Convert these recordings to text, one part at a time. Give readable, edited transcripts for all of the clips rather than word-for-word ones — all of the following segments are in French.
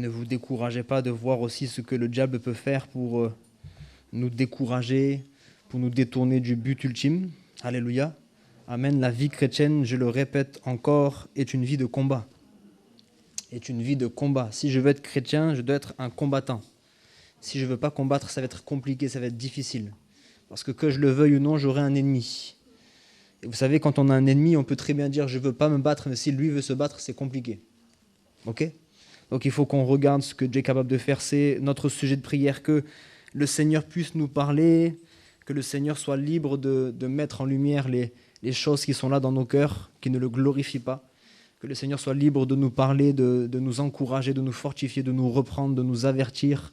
ne vous découragez pas de voir aussi ce que le diable peut faire pour nous décourager, pour nous détourner du but ultime. Alléluia. Amen. La vie chrétienne, je le répète encore, est une vie de combat. Est une vie de combat. Si je veux être chrétien, je dois être un combattant. Si je ne veux pas combattre, ça va être compliqué, ça va être difficile. Parce que je le veuille ou non, j'aurai un ennemi. Et vous savez, quand on a un ennemi, on peut très bien dire « je ne veux pas me battre », mais si lui veut se battre, c'est compliqué. Ok ? Donc il faut qu'on regarde ce que Dieu est capable de faire. C'est notre sujet de prière, que le Seigneur puisse nous parler, que le Seigneur soit libre de mettre en lumière les choses qui sont là dans nos cœurs, qui ne le glorifient pas. Que le Seigneur soit libre de nous parler, de nous encourager, de nous fortifier, de nous reprendre, de nous avertir.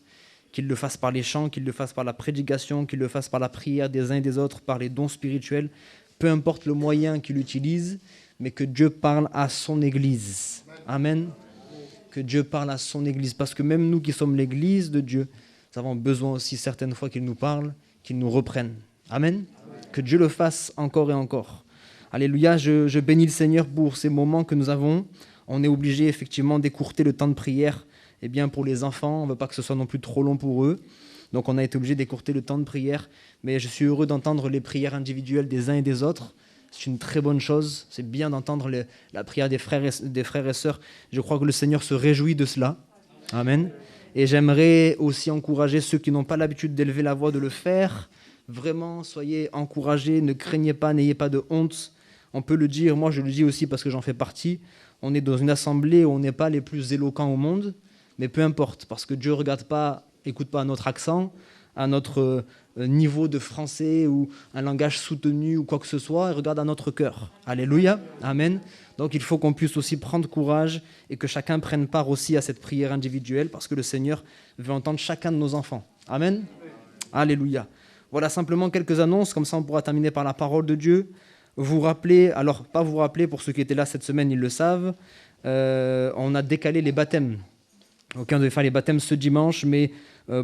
Qu'il le fasse par les chants, qu'il le fasse par la prédication, qu'il le fasse par la prière des uns et des autres, par les dons spirituels. Peu importe le moyen qu'il utilise, mais que Dieu parle à son Église. Amen. Que Dieu parle à son Église. Parce que même nous qui sommes l'Église de Dieu, nous avons besoin aussi certaines fois qu'il nous parle, qu'il nous reprenne. Amen. Que Dieu le fasse encore et encore. Alléluia, je bénis le Seigneur pour ces moments que nous avons. On est obligé effectivement d'écourter le temps de prière. Eh bien, pour les enfants, on ne veut pas que ce soit non plus trop long pour eux. Donc on a été obligé d'écourter le temps de prière. Mais je suis heureux d'entendre les prières individuelles des uns et des autres. C'est une très bonne chose. C'est bien d'entendre la prière des frères et sœurs. Je crois que le Seigneur se réjouit de cela. Amen. Et j'aimerais aussi encourager ceux qui n'ont pas l'habitude d'élever la voix de le faire. Vraiment, soyez encouragés, ne craignez pas, n'ayez pas de honte. On peut le dire, moi je le dis aussi parce que j'en fais partie. On est dans une assemblée où on n'est pas les plus éloquents au monde, mais peu importe, parce que Dieu ne regarde pas, écoute pas à notre accent, à notre niveau de français ou un langage soutenu ou quoi que ce soit, il regarde à notre cœur. Alléluia, amen. Donc il faut qu'on puisse aussi prendre courage et que chacun prenne part aussi à cette prière individuelle, parce que le Seigneur veut entendre chacun de nos enfants. Amen. Alléluia. Voilà simplement quelques annonces, comme ça on pourra terminer par la parole de Dieu. Vous rappelez, alors pas vous rappeler, pour ceux qui étaient là cette semaine, ils le savent, on a décalé les baptêmes. Ok, on devait faire les baptêmes ce dimanche, mais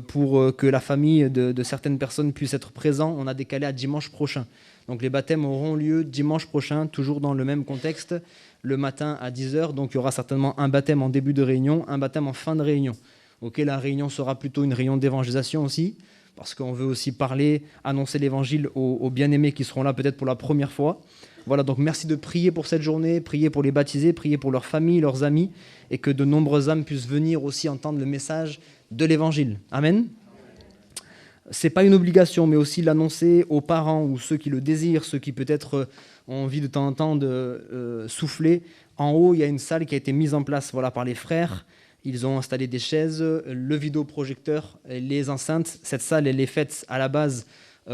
pour que la famille de certaines personnes puisse être présente, on a décalé à dimanche prochain. Donc les baptêmes auront lieu dimanche prochain, toujours dans le même contexte, le matin à 10h. Donc il y aura certainement un baptême en début de réunion, un baptême en fin de réunion. Ok, la réunion sera plutôt une réunion d'évangélisation aussi, parce qu'on veut aussi parler, annoncer l'évangile aux bien-aimés qui seront là peut-être pour la première fois. Voilà, donc merci de prier pour cette journée, prier pour les baptisés, prier pour leurs familles, leurs amis, et que de nombreuses âmes puissent venir aussi entendre le message de l'évangile. Amen. Ce n'est pas une obligation, mais aussi l'annoncer aux parents ou ceux qui le désirent, ceux qui peut-être ont envie de temps en temps de souffler. En haut, il y a une salle qui a été mise en place par les frères. Ils ont installé des chaises, le vidéoprojecteur, les enceintes. Cette salle, elle est faite à la base.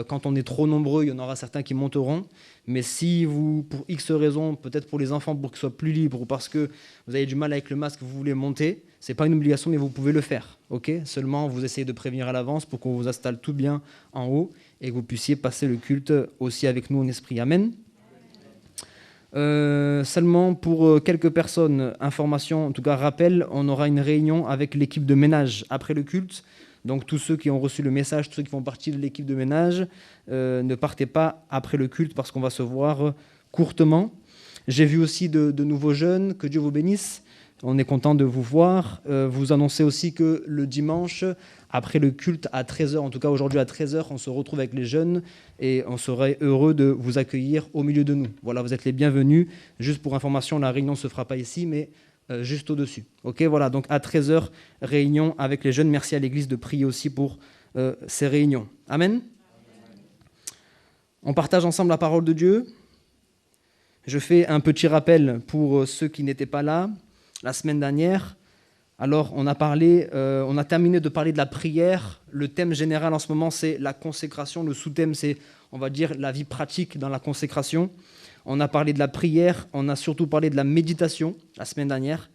Quand on est trop nombreux, il y en aura certains qui monteront. Mais si vous, pour X raisons, peut-être pour les enfants, pour qu'ils soient plus libres, ou parce que vous avez du mal avec le masque, vous voulez monter, ce n'est pas une obligation, mais vous pouvez le faire. Okay ? Seulement, vous essayez de prévenir à l'avance pour qu'on vous installe tout bien en haut et que vous puissiez passer le culte aussi avec nous en esprit. Amen. Seulement pour quelques personnes, information, en tout cas rappel, on aura une réunion avec l'équipe de ménage après le culte. Donc tous ceux qui ont reçu le message, tous ceux qui font partie de l'équipe de ménage, ne partez pas après le culte parce qu'on va se voir courtement. J'ai vu aussi de nouveaux jeunes, que Dieu vous bénisse. On est content de vous voir. Vous annoncez aussi que le dimanche, après le culte à 13h, en tout cas aujourd'hui à 13h, on se retrouve avec les jeunes et on serait heureux de vous accueillir au milieu de nous. Voilà, vous êtes les bienvenus. Juste pour information, la réunion ne se fera pas ici, mais juste au-dessus. Ok, voilà, donc à 13h, réunion avec les jeunes. Merci à l'Église de prier aussi pour ces réunions. Amen. On partage ensemble la parole de Dieu. Je fais un petit rappel pour ceux qui n'étaient pas là la semaine dernière. Alors, on a terminé de parler de la prière. Le thème général en ce moment, c'est la consécration. Le sous-thème, c'est, on va dire, la vie pratique dans la consécration. On a parlé de la prière. On a surtout parlé de la méditation la semaine dernière.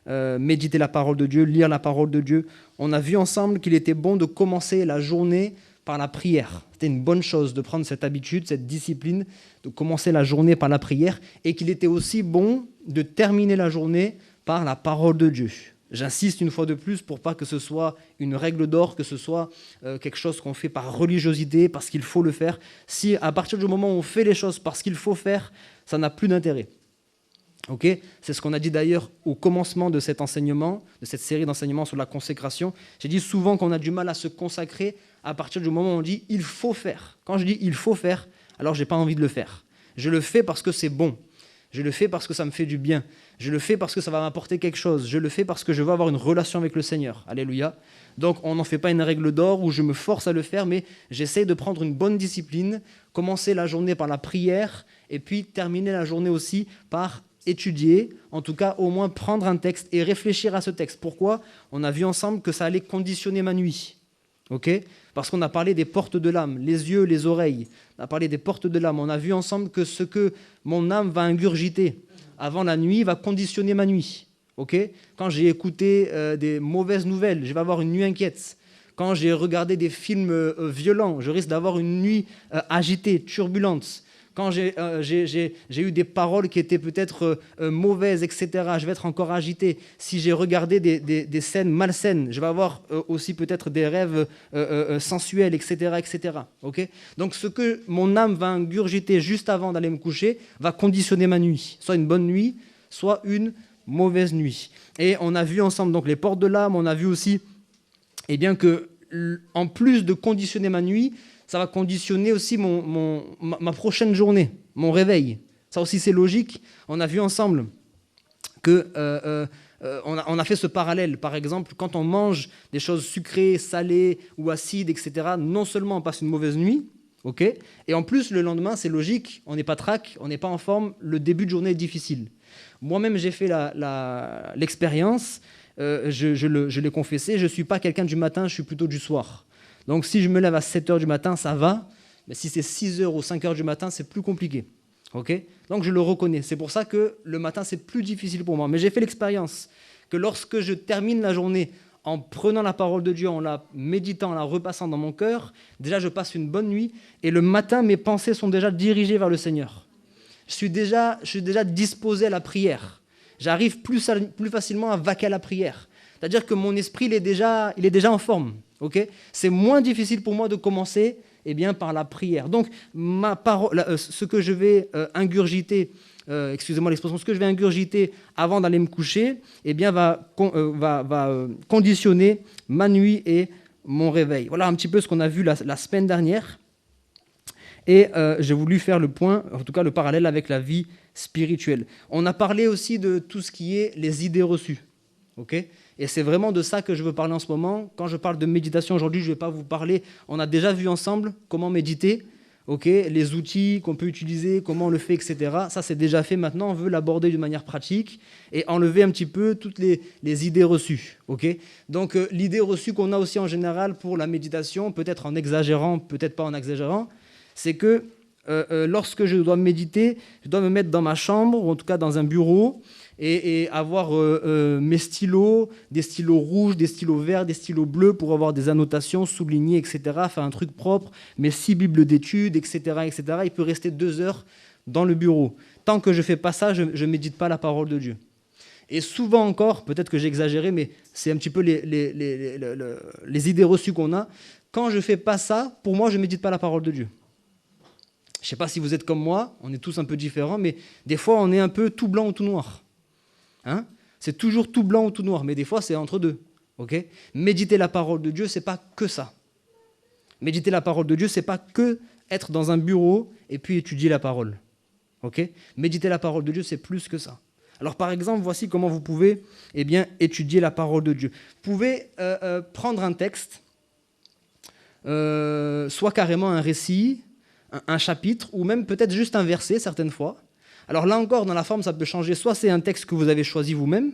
Méditer la parole de Dieu, lire la parole de Dieu. On a vu ensemble qu'il était bon de commencer la journée par la prière. C'était une bonne chose de prendre cette habitude, cette discipline, de commencer la journée par la prière, et qu'il était aussi bon de terminer la journée par la parole de Dieu. J'insiste une fois de plus pour pas que ce soit une règle d'or, que ce soit quelque chose qu'on fait par religiosité, parce qu'il faut le faire. Si à partir du moment où on fait les choses parce qu'il faut faire, ça n'a plus d'intérêt. Ok, c'est ce qu'on a dit d'ailleurs au commencement de cet enseignement, de cette série d'enseignements sur la consécration. J'ai dit souvent qu'on a du mal à se consacrer à partir du moment où on dit « il faut faire ». Quand je dis « il faut faire », alors je n'ai pas envie de le faire. Je le fais parce que c'est bon. Je le fais parce que ça me fait du bien. Je le fais parce que ça va m'apporter quelque chose. Je le fais parce que je veux avoir une relation avec le Seigneur. Alléluia. Donc on n'en fait pas une règle d'or où je me force à le faire, mais j'essaie de prendre une bonne discipline, commencer la journée par la prière et puis terminer la journée aussi par étudier, en tout cas au moins prendre un texte et réfléchir à ce texte. Pourquoi ? On a vu ensemble que ça allait conditionner ma nuit. Ok ? Parce qu'on a parlé des portes de l'âme, les yeux, les oreilles. On a parlé des portes de l'âme. On a vu ensemble que ce que mon âme va ingurgiter avant la nuit va conditionner ma nuit. Ok ? Quand j'ai écouté des mauvaises nouvelles, je vais avoir une nuit inquiète. Quand j'ai regardé des films violents, je risque d'avoir une nuit agitée, turbulente. Quand j'ai eu des paroles qui étaient peut-être mauvaises, etc., je vais être encore agité. Si j'ai regardé des scènes malsaines, je vais avoir aussi peut-être des rêves sensuels, etc., etc. Okay ? Donc ce que mon âme va ingurgiter juste avant d'aller me coucher va conditionner ma nuit. Soit une bonne nuit, soit une mauvaise nuit. Et on a vu ensemble donc les portes de l'âme, on a vu aussi que, en plus de conditionner ma nuit, ça va conditionner aussi ma prochaine journée, mon réveil. Ça aussi, c'est logique. On a vu ensemble que on a fait ce parallèle. Par exemple, quand on mange des choses sucrées, salées ou acides, etc., non seulement on passe une mauvaise nuit, okay, et en plus, le lendemain, c'est logique, on n'est pas trac, on n'est pas en forme, le début de journée est difficile. Moi-même, j'ai fait l'expérience, je l'ai confessé, je ne suis pas quelqu'un du matin, je suis plutôt du soir. Donc si je me lève à 7h du matin, ça va, mais si c'est 6h ou 5h du matin, c'est plus compliqué. Okay ? Donc je le reconnais. C'est pour ça que le matin, c'est plus difficile pour moi. Mais j'ai fait l'expérience que lorsque je termine la journée en prenant la parole de Dieu, en la méditant, en la repassant dans mon cœur, déjà je passe une bonne nuit, et le matin, mes pensées sont déjà dirigées vers le Seigneur. Je suis déjà disposé à la prière. J'arrive plus facilement à vaquer à la prière. C'est-à-dire que mon esprit, il est déjà en forme. Okay ? C'est moins difficile pour moi de commencer par la prière. Donc, ce que je vais ingurgiter, excusez-moi l'expression, ce que je vais ingurgiter avant d'aller me coucher, va conditionner ma nuit et mon réveil. Voilà un petit peu ce qu'on a vu la semaine dernière. Et j'ai voulu faire le point, en tout cas le parallèle avec la vie spirituelle. On a parlé aussi de tout ce qui est les idées reçues. Okay ? Et c'est vraiment de ça que je veux parler en ce moment. Quand je parle de méditation aujourd'hui, je ne vais pas vous parler. On a déjà vu ensemble comment méditer, okay, les outils qu'on peut utiliser, comment on le fait, etc. Ça, c'est déjà fait. Maintenant, on veut l'aborder d'une manière pratique et enlever un petit peu toutes les idées reçues. Okay. Donc, l'idée reçue qu'on a aussi en général pour la méditation, peut-être en exagérant, peut-être pas en exagérant, c'est que lorsque je dois méditer, je dois me mettre dans ma chambre, ou en tout cas dans un bureau, et avoir mes stylos, des stylos rouges, des stylos verts, des stylos bleus pour avoir des annotations, souligner, etc., faire un truc propre, mes 6 bibles d'études, etc., etc. Il peut rester 2 heures dans le bureau. Tant que je ne fais pas ça, je ne médite pas la parole de Dieu. Et souvent encore, peut-être que j'ai exagéré, mais c'est un petit peu les idées reçues qu'on a. Quand je ne fais pas ça, pour moi, je ne médite pas la parole de Dieu. Je ne sais pas si vous êtes comme moi, on est tous un peu différents, mais des fois, on est un peu tout blanc ou tout noir. Hein ? C'est toujours tout blanc ou tout noir, mais des fois, c'est entre deux. Okay ? Méditer la parole de Dieu, ce n'est pas que ça. Méditer la parole de Dieu, ce n'est pas que être dans un bureau et puis étudier la parole. Okay ? Méditer la parole de Dieu, c'est plus que ça. Alors, par exemple, voici comment vous pouvez étudier la parole de Dieu. Vous pouvez prendre un texte, soit carrément un récit, un chapitre, ou même peut-être juste un verset, certaines fois. Alors là encore, dans la forme, ça peut changer. Soit c'est un texte que vous avez choisi vous-même,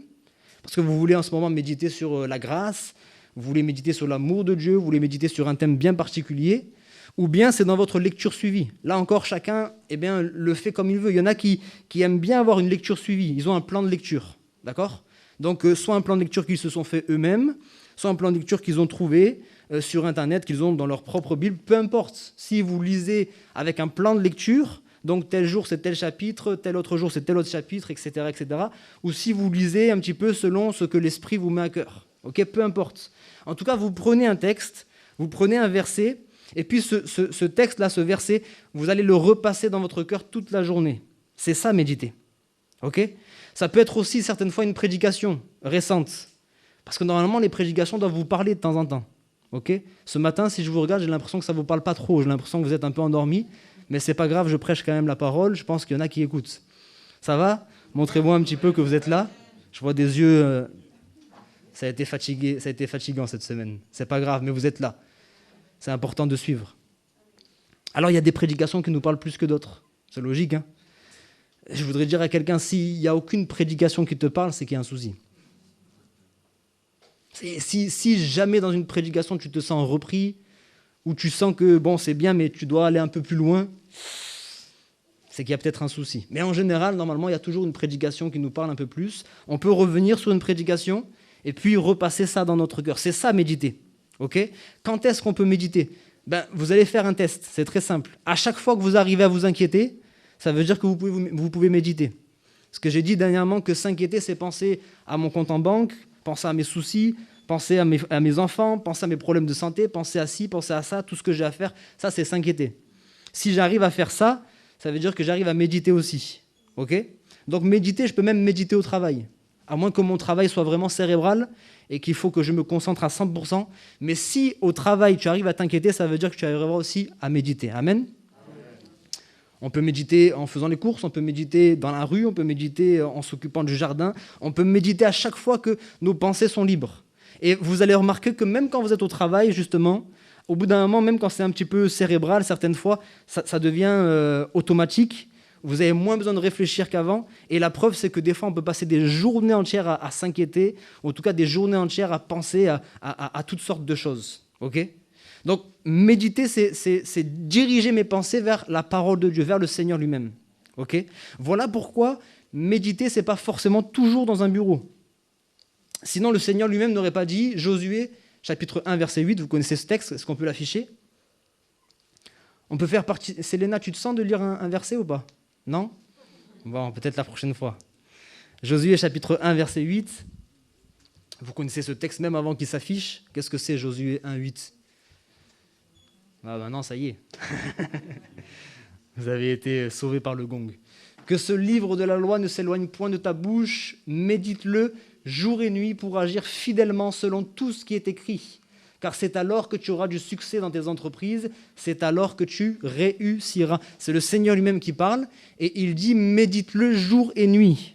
parce que vous voulez en ce moment méditer sur la grâce, vous voulez méditer sur l'amour de Dieu, vous voulez méditer sur un thème bien particulier, ou bien c'est dans votre lecture suivie. Là encore, chacun le fait comme il veut. Il y en a qui aiment bien avoir une lecture suivie. Ils ont un plan de lecture, d'accord ? Donc, soit un plan de lecture qu'ils se sont fait eux-mêmes, soit un plan de lecture qu'ils ont trouvé sur Internet, qu'ils ont dans leur propre Bible. Peu importe. Si vous lisez avec un plan de lecture, donc tel jour c'est tel chapitre, tel autre jour c'est tel autre chapitre, etc., etc. Ou si vous lisez un petit peu selon ce que l'Esprit vous met à cœur. Okay, peu importe. En tout cas, vous prenez un texte, vous prenez un verset, et puis ce texte-là, ce verset, vous allez le repasser dans votre cœur toute la journée. C'est ça, méditer. Ok ? Ça peut être aussi certaines fois une prédication récente. Parce que normalement, les prédications doivent vous parler de temps en temps. Ok ? Ce matin, si je vous regarde, j'ai l'impression que ça ne vous parle pas trop. J'ai l'impression que vous êtes un peu endormi. Mais ce n'est pas grave, je prêche quand même la parole. Je pense qu'il y en a qui écoutent. Ça va ? Montrez-moi un petit peu que vous êtes là. Je vois des yeux... ça a été fatigant cette semaine. C'est pas grave, mais vous êtes là. C'est important de suivre. Alors, il y a des prédications qui nous parlent plus que d'autres. C'est logique, hein ? Je voudrais dire à quelqu'un, s'il n'y a aucune prédication qui te parle, c'est qu'il y a un souci. Si jamais dans une prédication, tu te sens repris, ou tu sens que, bon, c'est bien, mais tu dois aller un peu plus loin, c'est qu'il y a peut-être un souci. Mais en général, normalement, il y a toujours une prédication qui nous parle un peu plus. On peut revenir sur une prédication et puis repasser ça dans notre cœur. C'est ça, méditer. Ok ? Quand est-ce qu'on peut méditer ? Vous allez faire un test, c'est très simple. À chaque fois que vous arrivez à vous inquiéter, ça veut dire que vous pouvez méditer. Ce que j'ai dit dernièrement, que s'inquiéter, c'est penser à mon compte en banque, penser à mes soucis, penser à mes enfants, penser à mes problèmes de santé, penser à ci, penser à ça, tout ce que j'ai à faire. Ça, c'est s'inquiéter. Si j'arrive à faire ça, ça veut dire que j'arrive à méditer aussi. Ok ? Donc méditer, je peux même méditer au travail. À moins que mon travail soit vraiment cérébral et qu'il faut que je me concentre à 100%. Mais si au travail, tu arrives à t'inquiéter, ça veut dire que tu arriveras aussi à méditer. Amen ? On peut méditer en faisant les courses, on peut méditer dans la rue, on peut méditer en s'occupant du jardin. On peut méditer à chaque fois que nos pensées sont libres. Et vous allez remarquer que même quand vous êtes au travail, justement, au bout d'un moment, même quand c'est un petit peu cérébral, certaines fois, ça devient automatique. Vous avez moins besoin de réfléchir qu'avant. Et la preuve, c'est que des fois, on peut passer des journées entières à s'inquiéter, ou en tout cas des journées entières à penser à toutes sortes de choses. Ok ? Donc, méditer, c'est diriger mes pensées vers la parole de Dieu, vers le Seigneur lui-même. Ok ? Voilà pourquoi méditer, ce n'est pas forcément toujours dans un bureau. Sinon, le Seigneur lui-même n'aurait pas dit, Josué, chapitre 1, verset 8, vous connaissez ce texte, est-ce qu'on peut l'afficher ? On peut faire partie... Célena, tu te sens de lire un verset ou pas ? Non ? Bon, peut-être la prochaine fois. Josué, chapitre 1, verset 8. Vous connaissez ce texte même avant qu'il s'affiche. Qu'est-ce que c'est Josué 1, 8 ? Ah ben non, ça y est. Vous avez été sauvés par le gong. Que ce livre de la loi ne s'éloigne point de ta bouche, médite-le jour et nuit pour agir fidèlement selon tout ce qui est écrit. Car c'est alors que tu auras du succès dans tes entreprises, c'est alors que tu réussiras. C'est le Seigneur lui-même qui parle, et il dit médite-le jour et nuit.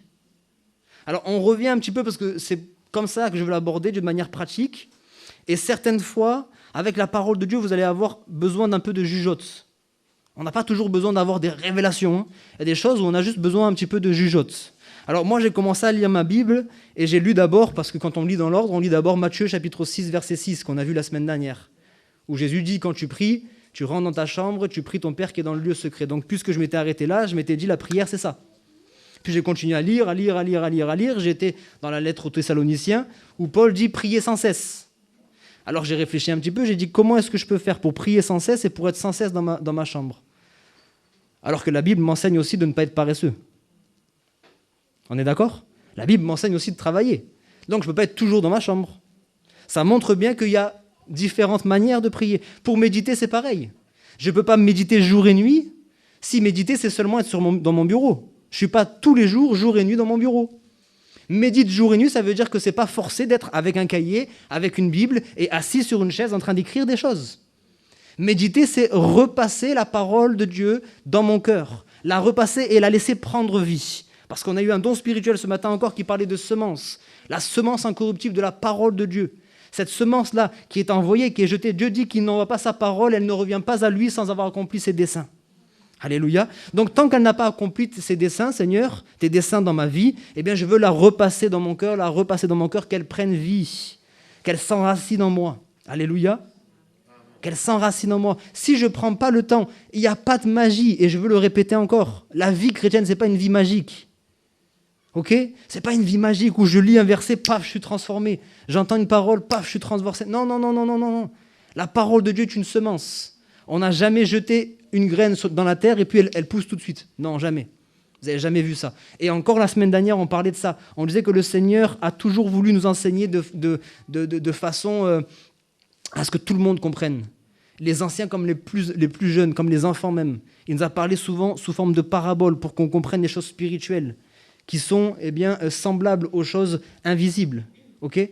Alors on revient un petit peu, parce que c'est comme ça que je veux l'aborder d'une manière pratique, et certaines fois, avec la parole de Dieu, vous allez avoir besoin d'un peu de jugeote. On n'a pas toujours besoin d'avoir des révélations. Hein. Il y a des choses où on a juste besoin un petit peu de jugeote. Alors moi, j'ai commencé à lire ma Bible et j'ai lu d'abord, parce que quand on lit dans l'ordre, on lit d'abord Matthieu chapitre 6, verset 6, qu'on a vu la semaine dernière, où Jésus dit, quand tu pries, tu rentres dans ta chambre, tu pries ton Père qui est dans le lieu secret. Donc puisque je m'étais arrêté là, je m'étais dit, la prière, c'est ça. Puis j'ai continué à lire. J'étais dans la lettre aux Thessaloniciens, où Paul dit, priez sans cesse. Alors j'ai réfléchi un petit peu, j'ai dit, comment est-ce que je peux faire pour prier sans cesse et pour être sans cesse dans ma chambre ? Alors que la Bible m'enseigne aussi de ne pas être paresseux. On est d'accord ? La Bible m'enseigne aussi de travailler. Donc je ne peux pas être toujours dans ma chambre. Ça montre bien qu'il y a différentes manières de prier. Pour méditer, c'est pareil. Je ne peux pas méditer jour et nuit. Si méditer, c'est seulement être dans mon bureau. Je ne suis pas tous les jours, jour et nuit dans mon bureau. Médite jour et nuit, ça veut dire que ce n'est pas forcé d'être avec un cahier, avec une Bible et assis sur une chaise en train d'écrire des choses. Méditer, c'est repasser la parole de Dieu dans mon cœur, la repasser et la laisser prendre vie. Parce qu'on a eu un don spirituel ce matin encore qui parlait de semence, la semence incorruptible de la parole de Dieu. Cette semence-là qui est envoyée, qui est jetée, Dieu dit qu'il n'envoie pas sa parole, elle ne revient pas à lui sans avoir accompli ses desseins. Alléluia. Donc tant qu'elle n'a pas accompli ses desseins, Seigneur, tes desseins dans ma vie, eh bien je veux la repasser dans mon cœur, qu'elle prenne vie, qu'elle s'enracine en moi. Alléluia. Qu'elle s'enracine en moi. Si je ne prends pas le temps, il n'y a pas de magie, et je veux le répéter encore, la vie chrétienne, ce n'est pas une vie magique. Ok ? Ce n'est pas une vie magique où je lis un verset, paf, je suis transformé. J'entends une parole, paf, je suis transversé. Non. La parole de Dieu est une semence. On n'a jamais jeté une graine dans la terre et puis elle pousse tout de suite. Non, jamais. Vous n'avez jamais vu ça. Et encore la semaine dernière, on parlait de ça. On disait que le Seigneur a toujours voulu nous enseigner de façon à ce que tout le monde comprenne. Les anciens comme les plus jeunes, comme les enfants même. Il nous a parlé souvent sous forme de paraboles pour qu'on comprenne les choses spirituelles. qui sont semblables aux choses invisibles, ok,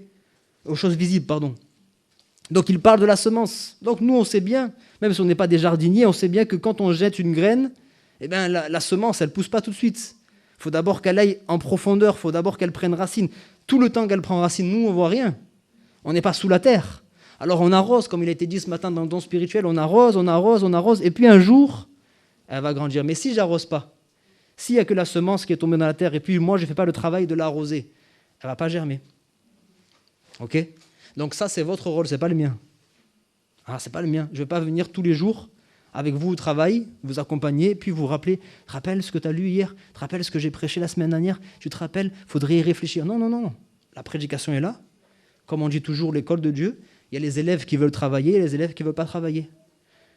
aux choses visibles, pardon. Donc il parle de la semence. Donc nous, on sait bien, même si on n'est pas des jardiniers, on sait bien que quand on jette une graine, la semence, elle ne pousse pas tout de suite. Il faut d'abord qu'elle aille en profondeur, il faut d'abord qu'elle prenne racine. Tout le temps qu'elle prend racine, nous, on ne voit rien. On n'est pas sous la terre. Alors on arrose, comme il a été dit ce matin dans le don spirituel, on arrose, et puis un jour, elle va grandir. Mais si je n'arrose pas, s'il n'y a que la semence qui est tombée dans la terre, et puis moi, je ne fais pas le travail de l'arroser, elle ne va pas germer. Ok ? Donc ça, c'est votre rôle, ce n'est pas le mien. Ah, c'est pas le mien. Je ne vais pas venir tous les jours avec vous au travail, vous accompagner, puis vous rappeler, te rappelles ce que tu as lu hier, te rappelles ce que j'ai prêché la semaine dernière, tu te rappelles, il faudrait y réfléchir. Non. La prédication est là. Comme on dit toujours, l'école de Dieu, il y a les élèves qui veulent travailler et les élèves qui ne veulent pas travailler.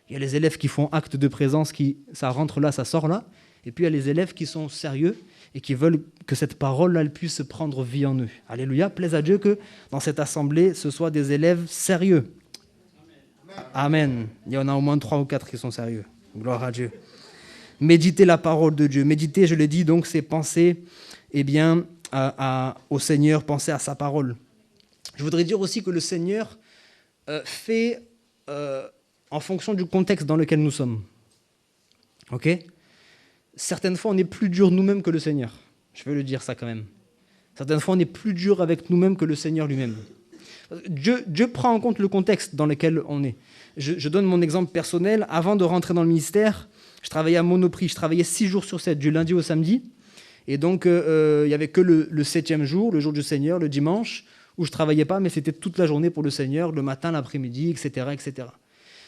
Il y a les élèves qui font acte de présence, ça rentre là, ça sort là. Et puis il y a les élèves qui sont sérieux et qui veulent que cette parole-là elle puisse prendre vie en eux. Alléluia, plaise à Dieu que dans cette assemblée, ce soit des élèves sérieux. Amen. Il y en a au moins 3 ou 4 qui sont sérieux. Gloire à Dieu. Méditer la parole de Dieu. Méditer, je l'ai dit, donc c'est penser au Seigneur, penser à sa parole. Je voudrais dire aussi que le Seigneur fait en fonction du contexte dans lequel nous sommes. Ok ? Certaines fois, on est plus dur nous-mêmes que le Seigneur. Je veux le dire ça quand même. Certaines fois, on est plus dur avec nous-mêmes que le Seigneur lui-même. Dieu prend en compte le contexte dans lequel on est. Je donne mon exemple personnel. Avant de rentrer dans le ministère, je travaillais à Monoprix. Je travaillais 6 jours sur 7, du lundi au samedi. Et donc, il n'y avait que le 7e jour, le jour du Seigneur, le dimanche, où je ne travaillais pas, mais c'était toute la journée pour le Seigneur, le matin, l'après-midi, etc., etc.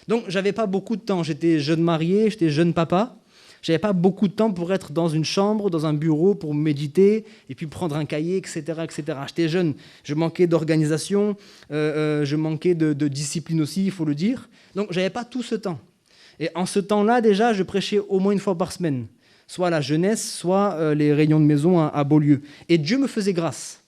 Donc, je n'avais pas beaucoup de temps. J'étais jeune marié, j'étais jeune papa. Je n'avais pas beaucoup de temps pour être dans une chambre, dans un bureau, pour méditer, et puis prendre un cahier, etc., etc. J'étais jeune, je manquais d'organisation, je manquais de discipline aussi, il faut le dire. Donc, je n'avais pas tout ce temps. Et en ce temps-là, déjà, je prêchais au moins une fois par semaine, soit la jeunesse, soit les réunions de maison à Beaulieu. Et Dieu me faisait grâce.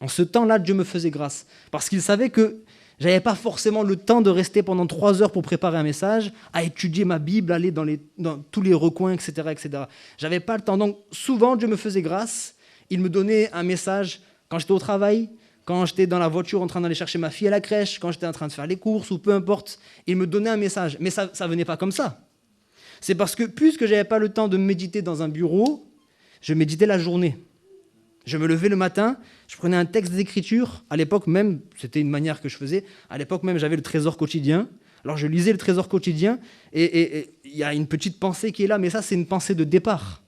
En ce temps-là, Dieu me faisait grâce, parce qu'il savait que je n'avais pas forcément le temps de rester pendant 3 heures pour préparer un message, à étudier ma Bible, aller dans tous les recoins, etc., etc. Je n'avais pas le temps. Donc, souvent, Dieu me faisait grâce. Il me donnait un message quand j'étais au travail, quand j'étais dans la voiture en train d'aller chercher ma fille à la crèche, quand j'étais en train de faire les courses, ou peu importe. Il me donnait un message. Mais ça ne venait pas comme ça. C'est parce que, puisque je n'avais pas le temps de méditer dans un bureau, je méditais la journée. Je me levais le matin, je prenais un texte d'écriture. À l'époque même, c'était une manière que je faisais. À l'époque même, j'avais le trésor quotidien. Alors, je lisais le trésor quotidien et il y a une petite pensée qui est là, mais ça, c'est une pensée de départ.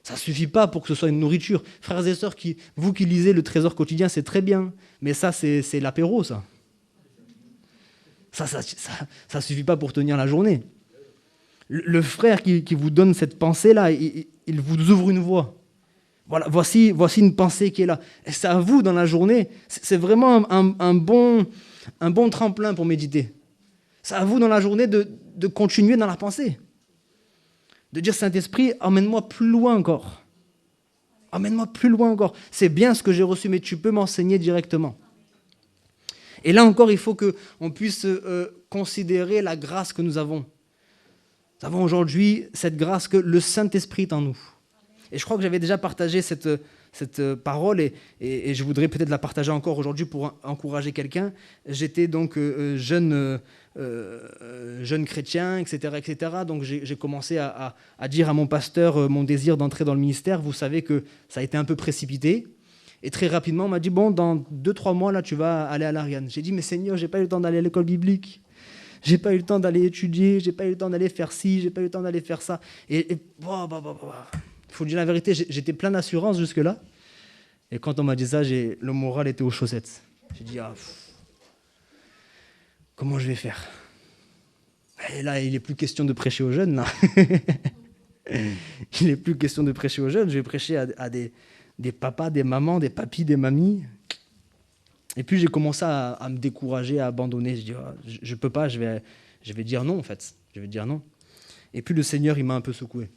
Ça ne suffit pas pour que ce soit une nourriture. Frères et sœurs, vous qui lisez le trésor quotidien, c'est très bien. Mais ça, c'est l'apéro, ça. Ça suffit pas pour tenir la journée. Le frère qui vous donne cette pensée-là, il vous ouvre une voie. Voilà, voici une pensée qui est là. Et c'est à vous dans la journée. C'est vraiment un bon tremplin pour méditer. C'est à vous dans la journée de continuer dans la pensée. De dire, Saint-Esprit, emmène-moi plus loin encore. Emmène-moi plus loin encore. C'est bien ce que j'ai reçu, mais tu peux m'enseigner directement. Et là encore, il faut qu'on puisse considérer la grâce que nous avons. Nous avons aujourd'hui cette grâce que le Saint-Esprit est en nous. Et je crois que j'avais déjà partagé cette parole et je voudrais peut-être la partager encore aujourd'hui pour encourager quelqu'un. J'étais donc jeune chrétien, etc., etc. Donc j'ai commencé à dire à mon pasteur mon désir d'entrer dans le ministère. Vous savez que ça a été un peu précipité. Et très rapidement, on m'a dit, bon, dans 2-3 mois, là, tu vas aller à l'Ariane. J'ai dit, mais Seigneur, j'ai pas eu le temps d'aller à l'école biblique. J'ai pas eu le temps d'aller étudier. J'ai pas eu le temps d'aller faire ci. J'ai pas eu le temps d'aller faire ça. Il faut dire la vérité, j'étais plein d'assurance jusque-là. Et quand on m'a dit ça, le moral était aux chaussettes. J'ai dit, comment je vais faire ? Et là, il n'est plus question de prêcher aux jeunes. Là. Il n'est plus question de prêcher aux jeunes. Je vais prêcher à des papas, des mamans, des papis, des mamies. Et puis, j'ai commencé à me décourager, à abandonner. Je dis, je ne peux pas, je vais dire non, en fait. Je vais dire non. Et puis, le Seigneur, il m'a un peu secoué.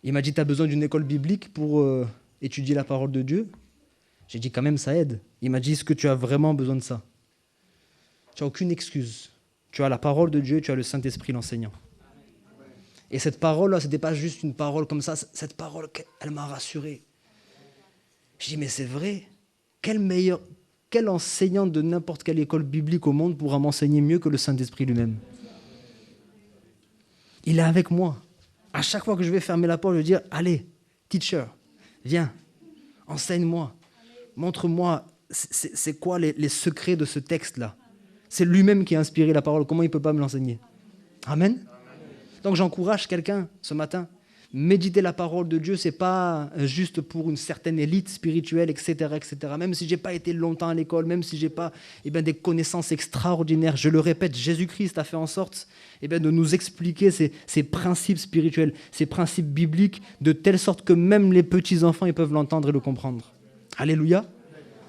Il m'a dit, tu as besoin d'une école biblique pour étudier la parole de Dieu ? J'ai dit, quand même, ça aide. Il m'a dit, est-ce que tu as vraiment besoin de ça ? Tu n'as aucune excuse. Tu as la parole de Dieu, tu as le Saint-Esprit, l'enseignant. Et cette parole-là, ce n'était pas juste une parole comme ça. Cette parole, elle m'a rassuré. Je dis, mais c'est vrai. Quel enseignant de n'importe quelle école biblique au monde pourra m'enseigner mieux que le Saint-Esprit lui-même? Il est avec moi. À chaque fois que je vais fermer la porte, je vais dire, allez, teacher, viens, enseigne-moi, montre-moi c'est quoi les secrets de ce texte-là. C'est lui-même qui a inspiré la parole. Comment il ne peut pas me l'enseigner? Amen. Donc j'encourage quelqu'un ce matin. Méditer la parole de Dieu, ce n'est pas juste pour une certaine élite spirituelle, etc., etc. Même si je n'ai pas été longtemps à l'école, même si je n'ai pas des connaissances extraordinaires, je le répète, Jésus-Christ a fait en sorte de nous expliquer ces principes spirituels, ces principes bibliques, de telle sorte que même les petits-enfants ils peuvent l'entendre et le comprendre. Alléluia.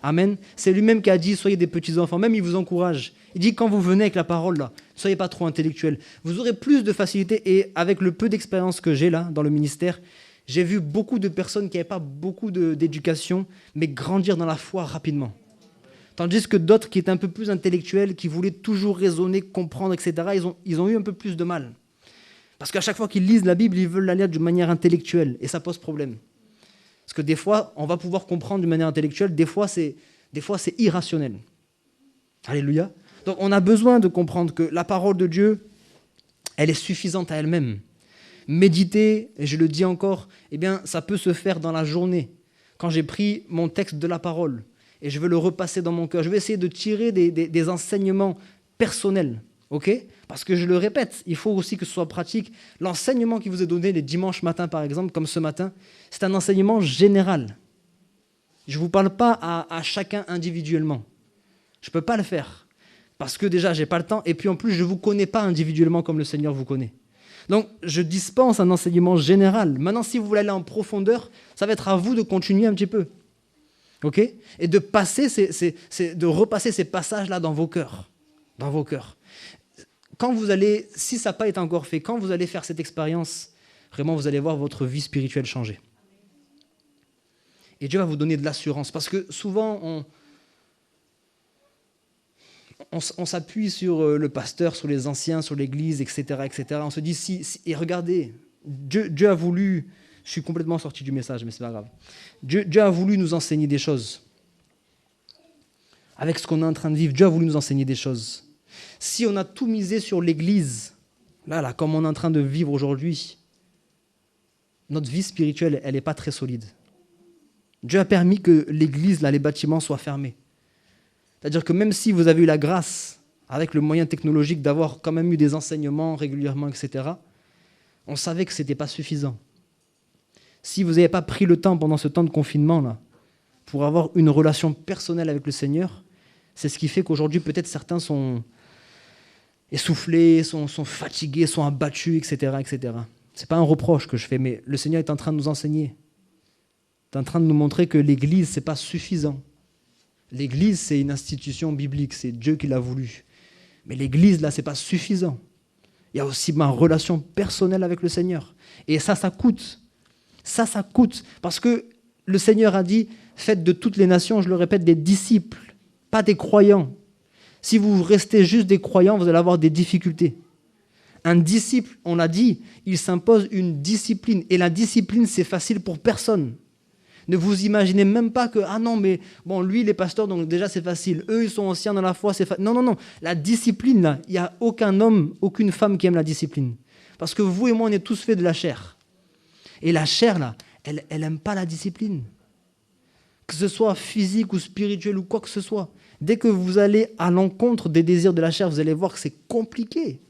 Amen. C'est lui-même qui a dit, soyez des petits-enfants. Même il vous encourage. Il dit, quand vous venez avec la parole, là, ne soyez pas trop intellectuels. Vous aurez plus de facilité. Et avec le peu d'expérience que j'ai là, dans le ministère, j'ai vu beaucoup de personnes qui n'avaient pas beaucoup d'éducation, mais grandir dans la foi rapidement. Tandis que d'autres qui étaient un peu plus intellectuels, qui voulaient toujours raisonner, comprendre, etc., ils ont eu un peu plus de mal. Parce qu'à chaque fois qu'ils lisent la Bible, ils veulent la lire d'une manière intellectuelle. Et ça pose problème. Parce que des fois, on va pouvoir comprendre d'une manière intellectuelle, des fois, c'est irrationnel. Alléluia. Donc, on a besoin de comprendre que la parole de Dieu, elle est suffisante à elle-même. Méditer, et je le dis encore, ça peut se faire dans la journée. Quand j'ai pris mon texte de la parole, et je veux le repasser dans mon cœur, je vais essayer de tirer des enseignements personnels. Okay? Parce que je le répète, il faut aussi que ce soit pratique. L'enseignement qui vous est donné les dimanches matins, par exemple, comme ce matin, c'est un enseignement général. Je ne vous parle pas à chacun individuellement. Je ne peux pas le faire. Parce que déjà, je n'ai pas le temps. Et puis en plus, je ne vous connais pas individuellement comme le Seigneur vous connaît. Donc, je dispense un enseignement général. Maintenant, si vous voulez aller en profondeur, ça va être à vous de continuer un petit peu. Okay? Et de repasser ces passages-là dans vos cœurs. Dans vos cœurs. Quand vous allez, si ça n'a pas été encore fait, quand vous allez faire cette expérience, vraiment, vous allez voir votre vie spirituelle changer. Et Dieu va vous donner de l'assurance. Parce que souvent, on s'appuie sur le pasteur, sur les anciens, sur l'église, etc., etc. On se dit, et regardez, Dieu a voulu, je suis complètement sorti du message, mais c'est pas grave. Dieu a voulu nous enseigner des choses. Avec ce qu'on est en train de vivre, Dieu a voulu nous enseigner des choses. Si on a tout misé sur l'église, là, comme on est en train de vivre aujourd'hui, notre vie spirituelle, elle n'est pas très solide. Dieu a permis que l'église, là, les bâtiments soient fermés. C'est-à-dire que même si vous avez eu la grâce, avec le moyen technologique, d'avoir quand même eu des enseignements régulièrement, etc., on savait que ce n'était pas suffisant. Si vous n'avez pas pris le temps pendant ce temps de confinement, là, pour avoir une relation personnelle avec le Seigneur, c'est ce qui fait qu'aujourd'hui, peut-être certains sont essoufflés, sont fatigués, sont abattus, etc., etc. Ce n'est pas un reproche que je fais, mais le Seigneur est en train de nous enseigner. Il est en train de nous montrer que l'Église, ce n'est pas suffisant. L'Église, c'est une institution biblique, c'est Dieu qui l'a voulu. Mais l'Église, là, ce n'est pas suffisant. Il y a aussi ma relation personnelle avec le Seigneur. Et ça coûte. Ça coûte. Parce que le Seigneur a dit, faites de toutes les nations, je le répète, des disciples, pas des croyants. Si vous restez juste des croyants, vous allez avoir des difficultés. Un disciple, on l'a dit, il s'impose une discipline. Et la discipline, c'est facile pour personne. Ne vous imaginez même pas que, lui, il est pasteur, donc déjà c'est facile. Eux, ils sont anciens dans la foi, c'est facile. Non. La discipline, là, il n'y a aucun homme, aucune femme qui aime la discipline. Parce que vous et moi, on est tous faits de la chair. Et la chair, là, elle n'aime pas la discipline. Que ce soit physique ou spirituel ou quoi que ce soit. Dès que vous allez à l'encontre des désirs de la chair, vous allez voir que c'est compliqué.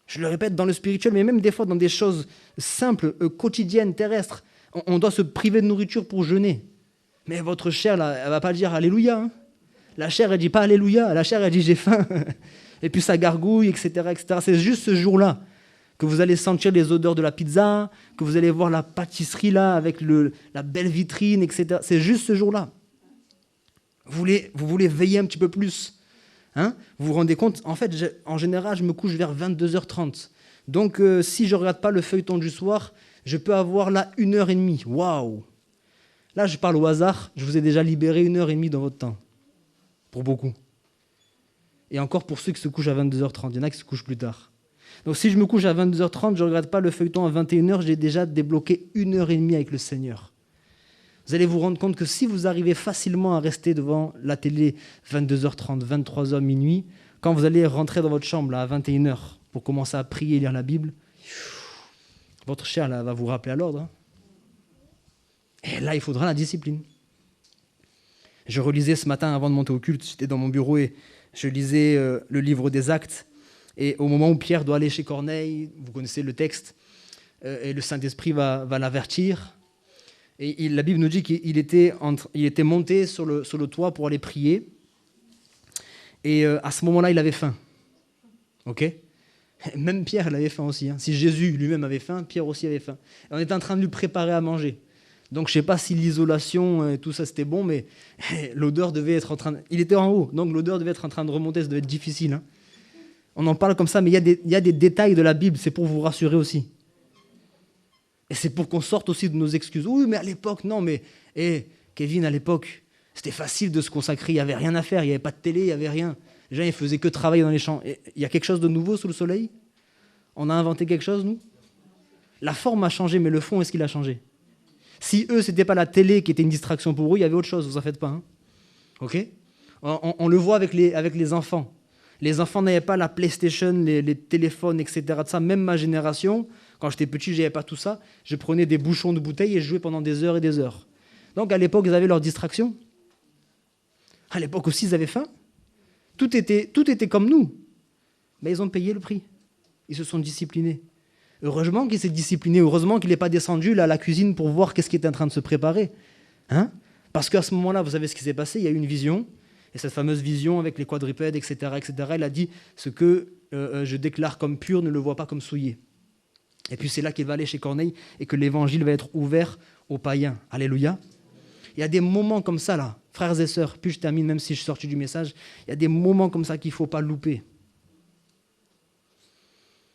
Je le répète, dans le spirituel, mais même des fois dans des choses simples, quotidiennes, terrestres. On doit se priver de nourriture pour jeûner. Mais votre chair, là, elle ne va pas dire Alléluia. Hein. La chair, elle ne dit pas Alléluia. La chair, elle dit j'ai faim. Et puis ça gargouille, etc., etc. C'est juste ce jour-là que vous allez sentir les odeurs de la pizza, que vous allez voir la pâtisserie là, avec la belle vitrine, etc. C'est juste ce jour-là. Vous voulez veiller un petit peu plus. Hein? Vous vous rendez compte? En fait, en général, je me couche vers 22h30. Donc, si je ne regarde pas le feuilleton du soir, je peux avoir là 1h30. Waouh! Là, je parle au hasard, je vous ai déjà libéré 1h30 dans votre temps. Pour beaucoup. Et encore pour ceux qui se couchent à 22h30. Il y en a qui se couchent plus tard. Donc si je me couche à 22h30, je ne regrette pas le feuilleton à 21h, j'ai déjà débloqué 1h30 avec le Seigneur. Vous allez vous rendre compte que si vous arrivez facilement à rester devant la télé 22h30, 23h, minuit, quand vous allez rentrer dans votre chambre là, à 21h pour commencer à prier et lire la Bible, votre chair là, va vous rappeler à l'ordre. Hein. Et là, il faudra la discipline. Je relisais ce matin avant de monter au culte, j'étais dans mon bureau et je lisais le livre des Actes. Et au moment où Pierre doit aller chez Corneille, vous connaissez le texte, et le Saint-Esprit va l'avertir. Et la Bible nous dit qu'il était monté sur le toit pour aller prier. Et à ce moment-là, il avait faim. Ok ? Même Pierre, il avait faim aussi. Hein. Si Jésus lui-même avait faim, Pierre aussi avait faim. Et on était en train de lui préparer à manger. Donc je ne sais pas si l'isolation et tout ça c'était bon, mais l'odeur devait être en train... Il était en haut, donc l'odeur devait être en train de remonter, ça devait être difficile. Hein. On en parle comme ça, mais il y a des détails de la Bible, c'est pour vous rassurer aussi. Et c'est pour qu'on sorte aussi de nos excuses. Oui, mais à l'époque, non, mais... Kevin, à l'époque, c'était facile de se consacrer, il n'y avait rien à faire, il n'y avait pas de télé, il n'y avait rien. Les gens, ils faisaient que travailler dans les champs. Il y a quelque chose de nouveau sous le soleil ? On a inventé quelque chose, nous ? La forme a changé, mais le fond, est-ce qu'il a changé ? Si eux, ce n'était pas la télé qui était une distraction pour eux, il y avait autre chose, vous en faites pas. Hein. Ok ? On le voit avec les enfants. Les enfants n'avaient pas la PlayStation, les téléphones, etc. De ça. Même ma génération, quand j'étais petit, je n'avais pas tout ça. Je prenais des bouchons de bouteilles et je jouais pendant des heures et des heures. Donc à l'époque, ils avaient leur distraction. À l'époque aussi, ils avaient faim. Tout était comme nous. Mais ils ont payé le prix. Ils se sont disciplinés. Heureusement qu'il s'est discipliné, heureusement qu'il n'est pas descendu là, à la cuisine pour voir qu'est-ce qui est en train de se préparer. Hein ? Parce qu'à ce moment-là, vous savez ce qui s'est passé, il y a eu une vision, et cette fameuse vision avec les quadrupèdes, etc., il a dit « Ce que je déclare comme pur, ne le vois pas comme souillé ». Et puis c'est là qu'il va aller chez Corneille, et que l'évangile va être ouvert aux païens. Alléluia. Il y a des moments comme ça, là, frères et sœurs, puis je termine, même si je suis sorti du message, il y a des moments comme ça qu'il ne faut pas louper.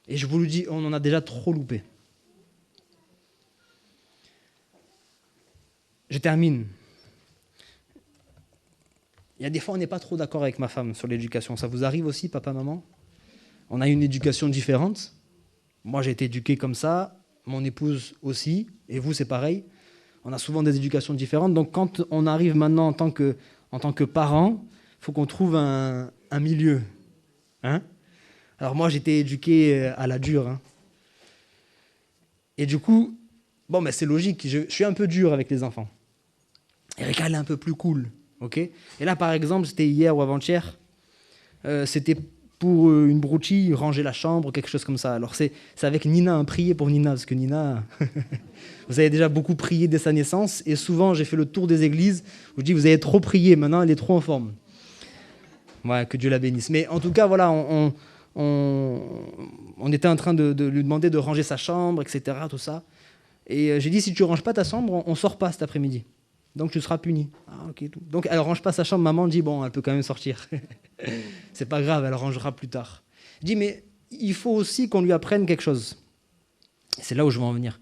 Et je vous le dis, on en a déjà trop loupé. Je termine. Il y a des fois, on n'est pas trop d'accord avec ma femme sur l'éducation. Ça vous arrive aussi, papa, maman ? On a une éducation différente. Moi, j'ai été éduqué comme ça. Mon épouse aussi. Et vous, c'est pareil. On a souvent des éducations différentes. Donc, quand on arrive maintenant en tant que parent, il faut qu'on trouve un milieu. Hein ? Alors moi, j'étais éduqué à la dure. Hein. Et du coup, c'est logique, je suis un peu dur avec les enfants. Erika, elle est un peu plus cool. Okay ? Et là, par exemple, c'était hier ou avant-hier, c'était pour une broutille, ranger la chambre, quelque chose comme ça. Alors c'est avec Nina, hein, prier pour Nina, parce que Nina, vous avez déjà beaucoup prié dès sa naissance, et souvent, j'ai fait le tour des églises, où je dis, vous avez trop prié, maintenant, elle est trop en forme. Ouais, que Dieu la bénisse. Mais en tout cas, voilà, on était en train de lui demander de ranger sa chambre, etc., tout ça. Et j'ai dit, si tu ne ranges pas ta chambre, on ne sort pas cet après-midi. Donc tu seras puni. Ah, okay. Donc elle ne range pas sa chambre, maman dit, bon, elle peut quand même sortir. C'est pas grave, elle rangera plus tard. Je dis, mais il faut aussi qu'on lui apprenne quelque chose. Et c'est là où je veux en venir.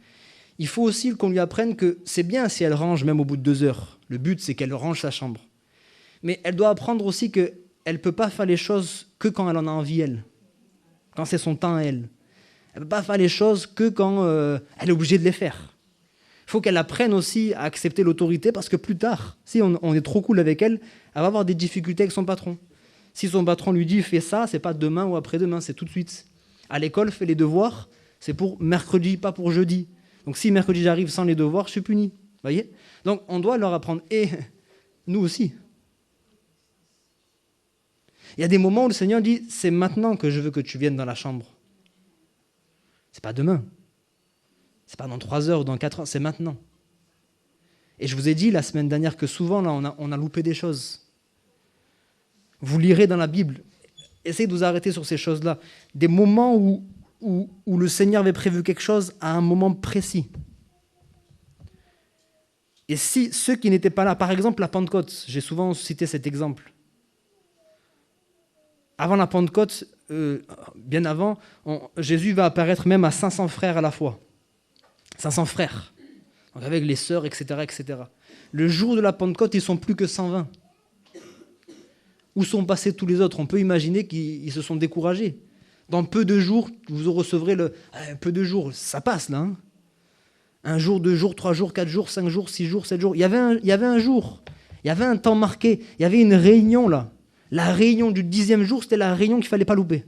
Il faut aussi qu'on lui apprenne que c'est bien si elle range même au bout de 2 heures. Le but, c'est qu'elle range sa chambre. Mais elle doit apprendre aussi qu'elle ne peut pas faire les choses que quand elle en a envie, elle. Quand c'est son temps à elle. Elle ne peut pas faire les choses que quand elle est obligée de les faire. Il faut qu'elle apprenne aussi à accepter l'autorité parce que plus tard, si on est trop cool avec elle, elle va avoir des difficultés avec son patron. Si son patron lui dit « fais ça », c'est pas demain ou après-demain, c'est tout de suite. À l'école, fais les devoirs, c'est pour mercredi, pas pour jeudi. Donc si mercredi j'arrive sans les devoirs, je suis puni. Voyez ? Donc on doit leur apprendre. Et nous aussi. Il y a des moments où le Seigneur dit « c'est maintenant que je veux que tu viennes dans la chambre ». C'est pas demain. C'est pas dans 3 heures ou dans 4 heures, c'est maintenant. Et je vous ai dit la semaine dernière que souvent, là, on a loupé des choses. Vous lirez dans la Bible, essayez de vous arrêter sur ces choses-là. Des moments où le Seigneur avait prévu quelque chose à un moment précis. Et si ceux qui n'étaient pas là, par exemple la Pentecôte, j'ai souvent cité cet exemple. Avant la Pentecôte, bien avant, Jésus va apparaître même à 500 frères à la fois. 500 frères, donc avec les sœurs, etc., etc. Le jour de la Pentecôte, ils ne sont plus que 120. Où sont passés tous les autres ? On peut imaginer qu'ils se sont découragés. Dans peu de jours, vous recevrez peu de jours, ça passe là. Hein. 1 jour, 2 jours, 3 jours, 4 jours, 5 jours, 6 jours, 7 jours. Il y avait un jour, il y avait un temps marqué, il y avait une réunion là. La réunion du 10e jour, c'était la réunion qu'il ne fallait pas louper.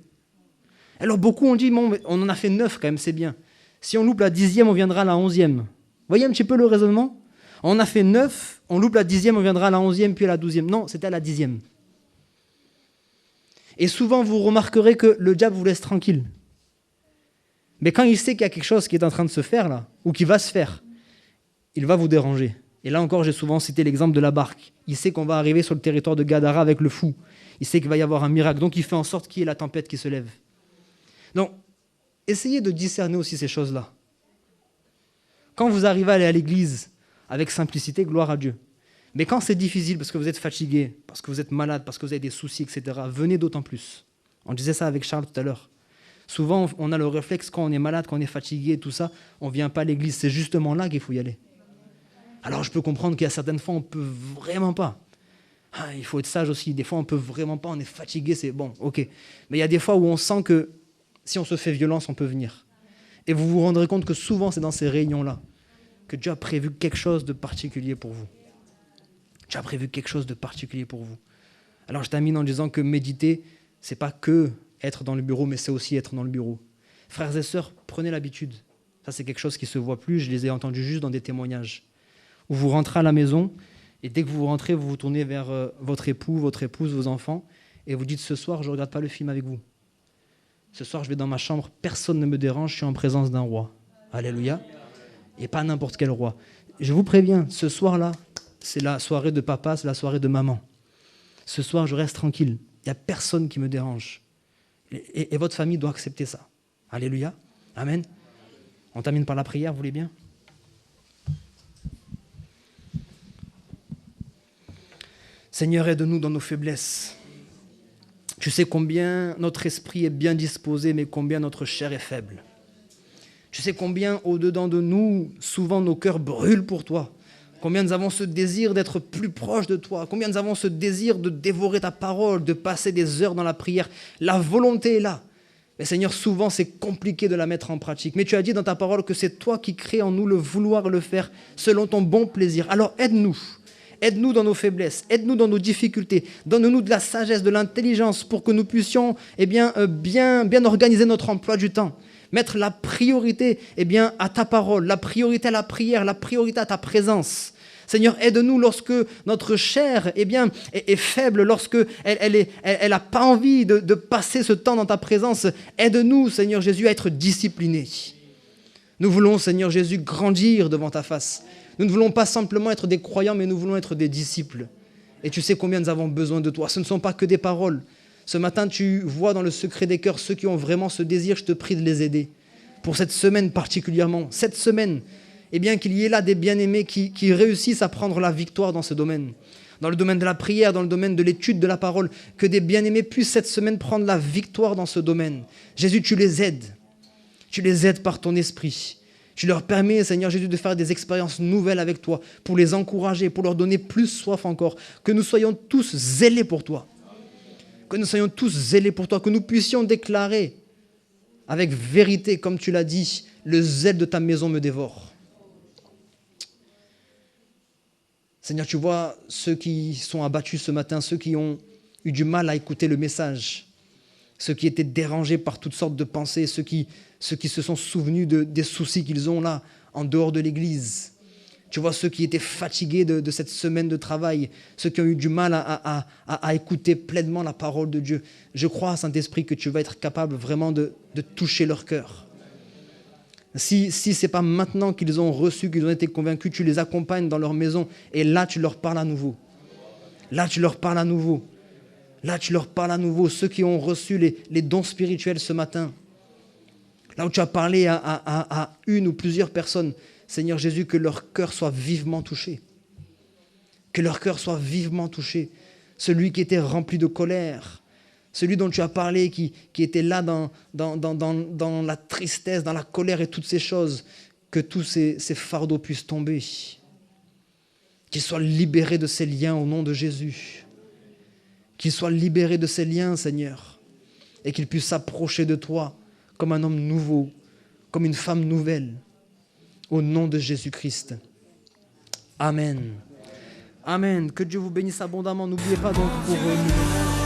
Alors beaucoup ont dit, bon, on en a fait 9 quand même, c'est bien. Si on loupe la 10e, on viendra à la 11e. Vous voyez un petit peu le raisonnement? On a fait 9, on loupe la 10e, on viendra à la 11e, puis à la 12e. Non, c'était à la 10e. Et souvent, vous remarquerez que le diable vous laisse tranquille. Mais quand il sait qu'il y a quelque chose qui est en train de se faire là, ou qui va se faire, il va vous déranger. Et là encore, j'ai souvent cité l'exemple de la barque. Il sait qu'on va arriver sur le territoire de Gadara avec le fou. Il sait qu'il va y avoir un miracle. Donc il fait en sorte qu'il y ait la tempête qui se lève. Donc, essayez de discerner aussi ces choses-là. Quand vous arrivez à aller à l'église avec simplicité, gloire à Dieu. Mais quand c'est difficile parce que vous êtes fatigué, parce que vous êtes malade, parce que vous avez des soucis, etc., venez d'autant plus. On disait ça avec Charles tout à l'heure. Souvent, on a le réflexe, quand on est malade, quand on est fatigué, tout ça, on ne vient pas à l'église. C'est justement là qu'il faut y aller. Alors, je peux comprendre qu'il y a certaines fois, on ne peut vraiment pas. Il faut être sage aussi. Des fois, on ne peut vraiment pas, on est fatigué, c'est bon, ok. Mais il y a des fois où on sent que si on se fait violence, on peut venir. Et vous vous rendrez compte que souvent, c'est dans ces réunions-là que Dieu a prévu quelque chose de particulier pour vous. Dieu a prévu quelque chose de particulier pour vous. Alors, je termine en disant que méditer, ce n'est pas que être dans le bureau, mais c'est aussi être dans le bureau. Frères et sœurs, prenez l'habitude. Ça, c'est quelque chose qui ne se voit plus. Je les ai entendus juste dans des témoignages. Où vous rentrez à la maison, et dès que vous rentrez, vous vous tournez vers votre époux, votre épouse, vos enfants, et vous dites, ce soir, je ne regarde pas le film avec vous. Ce soir, je vais dans ma chambre, personne ne me dérange, je suis en présence d'un roi. Alléluia. Et pas n'importe quel roi. Je vous préviens, ce soir-là, c'est la soirée de papa, c'est la soirée de maman. Ce soir, je reste tranquille. Il n'y a personne qui me dérange. Et votre famille doit accepter ça. Alléluia. Amen. On termine par la prière, vous voulez bien? Seigneur, aide-nous dans nos faiblesses. Tu sais combien notre esprit est bien disposé, mais combien notre chair est faible. Tu sais combien au-dedans de nous, souvent nos cœurs brûlent pour toi. Combien nous avons ce désir d'être plus proche de toi. Combien nous avons ce désir de dévorer ta parole, de passer des heures dans la prière. La volonté est là. Mais Seigneur, souvent c'est compliqué de la mettre en pratique. Mais tu as dit dans ta parole que c'est toi qui crées en nous le vouloir et le faire selon ton bon plaisir. Alors aide-nous. Aide-nous dans nos faiblesses, aide-nous dans nos difficultés, donne-nous de la sagesse, de l'intelligence pour que nous puissions bien organiser notre emploi du temps. Mettre la priorité à ta parole, la priorité à la prière, la priorité à ta présence. Seigneur, aide-nous lorsque notre chair est faible, lorsque elle n'a pas envie de passer ce temps dans ta présence. Aide-nous, Seigneur Jésus, à être disciplinés. Nous voulons, Seigneur Jésus, grandir devant ta face. Nous ne voulons pas simplement être des croyants, mais nous voulons être des disciples. Et tu sais combien nous avons besoin de toi. Ce ne sont pas que des paroles. Ce matin, tu vois dans le secret des cœurs ceux qui ont vraiment ce désir. Je te prie de les aider. Pour cette semaine particulièrement, cette semaine, qu'il y ait là des bien-aimés qui réussissent à prendre la victoire dans ce domaine. Dans le domaine de la prière, dans le domaine de l'étude de la parole. Que des bien-aimés puissent cette semaine prendre la victoire dans ce domaine. Jésus, tu les aides. Tu les aides par ton esprit. Tu leur permets, Seigneur Jésus, de faire des expériences nouvelles avec toi, pour les encourager, pour leur donner plus soif encore. Que nous soyons tous zélés pour toi. Que nous soyons tous zélés pour toi. Que nous puissions déclarer avec vérité, comme tu l'as dit, le zèle de ta maison me dévore. Seigneur, tu vois ceux qui sont abattus ce matin, ceux qui ont eu du mal à écouter le message, ceux qui étaient dérangés par toutes sortes de pensées, ceux qui se sont souvenus des soucis qu'ils ont là, en dehors de l'église. Tu vois ceux qui étaient fatigués de cette semaine de travail, ceux qui ont eu du mal à écouter pleinement la parole de Dieu. Je crois, Saint-Esprit, que tu vas être capable vraiment de toucher leur cœur. Si ce n'est pas maintenant qu'ils ont reçu, qu'ils ont été convaincus, tu les accompagnes dans leur maison et là, tu leur parles à nouveau. Là, tu leur parles à nouveau. Là, tu leur parles à nouveau. Ceux qui ont reçu les dons spirituels ce matin. Là où tu as parlé à une ou plusieurs personnes, Seigneur Jésus, que leur cœur soit vivement touché. Que leur cœur soit vivement touché. Celui qui était rempli de colère, celui dont tu as parlé, qui était là dans la tristesse, dans la colère et toutes ces choses, que tous ces fardeaux puissent tomber. Qu'il soit libéré de ces liens au nom de Jésus. Qu'il soit libéré de ces liens, Seigneur. et qu'il puisse s'approcher de toi comme un homme nouveau, comme une femme nouvelle, au nom de Jésus-Christ. Amen. Amen. Que Dieu vous bénisse abondamment. N'oubliez pas donc pour nous